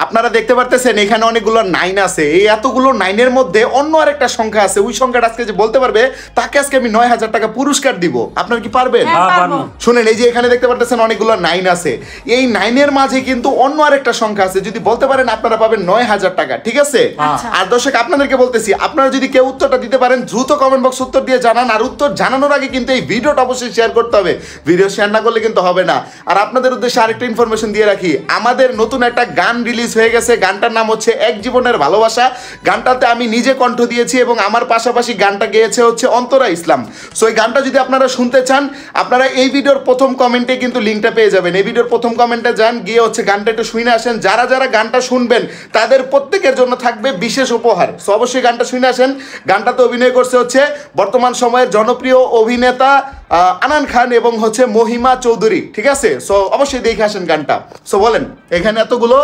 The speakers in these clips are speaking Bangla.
আপনারা দেখতে পারতেছেন এখানে অনেকগুলো 9 আছে। এই এতগুলো 9-এর মধ্যে অন্য আরেকটা সংখ্যা আছে, ওই সংখ্যাটা আজকে যে বলতে পারবে তাকে আজকে আমি 9000 টাকা পুরস্কার দিব। আপনারা কি পারবেন? শুনেন, এই যে এখানে দেখতে পারতেছেন অনেকগুলো 9 আছে। এই 9-এর মাঝে কিন্তু অন্য আরেকটা সংখ্যা আছে, যদি বলতে পারেন আপনারা পাবেন 9000 টাকা। ঠিক আছে? আর দর্শক আপনাদেরকে বলতেছি, আপনারা যদি কেউ উত্তরটা দিতে পারেন দ্রুত কমেন্ট বক্স উত্তর দিয়ে জানান। আর উত্তর জানানোর আগে কিন্তু এই ভিডিওটা অবশ্যই শেয়ার করতে হবে, ভিডিও শেয়ার না করলে কিন্তু হবে না। আর আপনাদের উদ্দেশ্যে আরেকটা ইনফরমেশন দিয়ে রাখি, আমাদের নতুন একটা গান রিলিজ হয়ে গেছে। গানটার নাম হচ্ছে এক জীবনের ভালোবাসা। গানটাতে আমি নিজে কণ্ঠ দিয়েছি এবং আমার পাশাপাশি গানটা গেয়েছে হচ্ছে অন্তরা ইসলাম। সো এই গানটা যদি আপনারা শুনতে চান, আপনারা এই ভিডিওর প্রথম কমেন্টে কিন্তু লিঙ্কটা পেয়ে যাবেন। এই ভিডিওর প্রথম কমেন্টে যান, গিয়ে হচ্ছে গানটা একটু শুনে আসেন। যারা যারা গানটা শুনবেন তাদের প্রত্যেকের জন্য থাকবে বিশেষ উপহার। সো অবশ্যই গানটা শুনে আসেন। গানটাতে অভিনয় করছে হচ্ছে বর্তমান সময়ের জনপ্রিয় অভিনেতা আনান খান এবং হচ্ছে মহিমা চৌধুরী। ঠিক আছে? সো অবশ্যই দেখে আসেন গানটা। সো বলেন, এখানে এতগুলো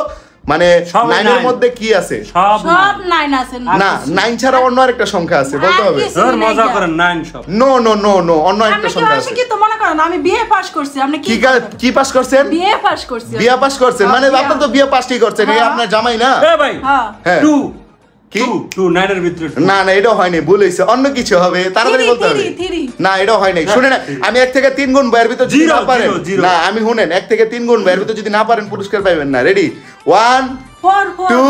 মানে 9-এর মধ্যে কি আছে? সব 9 আছে না, 9 ছাড়া অন্য আরেকটা সংখ্যা আছে, বলতে হবে। স্যার মজা করেন, 9 সব। নো নো নো নো, অন্য একটা সংখ্যা আছে। আমি কি তো মনে করেন আমি বিএ পাস করছি, আপনি কি পাস করছেন? বিএ পাস করছি। বিএ পাস করছেন মানে আপনি তো বিএ পাসই করছেন, এই আপনার জামাই না? এ ভাই, হ্যাঁ 2 9 এর ভিতরে না না, এটা হয়নি, ভুল হয়েছে, অন্য কিছু হবে, তাড়াতাড়ি বলতে হবে। না, এটা হয় নাই। শুনেন, আমি 1 থেকে 3 গুণ বইয়ের ভিতর যদি না পারেন, না আমি শুনেন, 1 থেকে 3 গুণ বইয়ের ভিতর যদি না পারেন পুরস্কার পাবেন না। রেডি? 1 2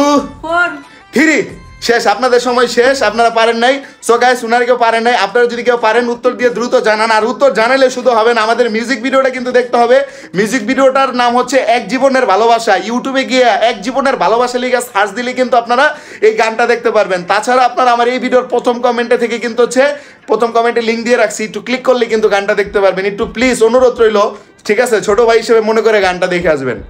3 শেষ। আপনাদের সময় শেষ, আপনারা পারেন নাই। সো গাইস, উনারা কেউ পারেন নাই, আপনারা যদি কেউ পারেন উত্তর দিয়ে দ্রুত জানান। আর উত্তর জানালে শুধু হবে না, আমাদের মিউজিক ভিডিওটা কিন্তু দেখতে হবে। মিউজিক ভিডিওটার নাম হচ্ছে এক জীবনের ভালোবাসা। ইউটিউবে গিয়ে এক জীবনের ভালোবাসা লিখে সার্চ দিলে কিন্তু আপনারা এই গানটা দেখতে পারবেন। তাছাড়া আপনারা আমার এই ভিডিওর প্রথম কমেন্টে থেকে কিন্তু হচ্ছে প্রথম কমেন্টে লিঙ্ক দিয়ে রাখছি, একটু ক্লিক করলে কিন্তু গানটা দেখতে পারবেন। একটু প্লিজ অনুরোধ রইল, ঠিক আছে? ছোট ভাই হিসেবে মনে করে গানটা দেখে আসবেন।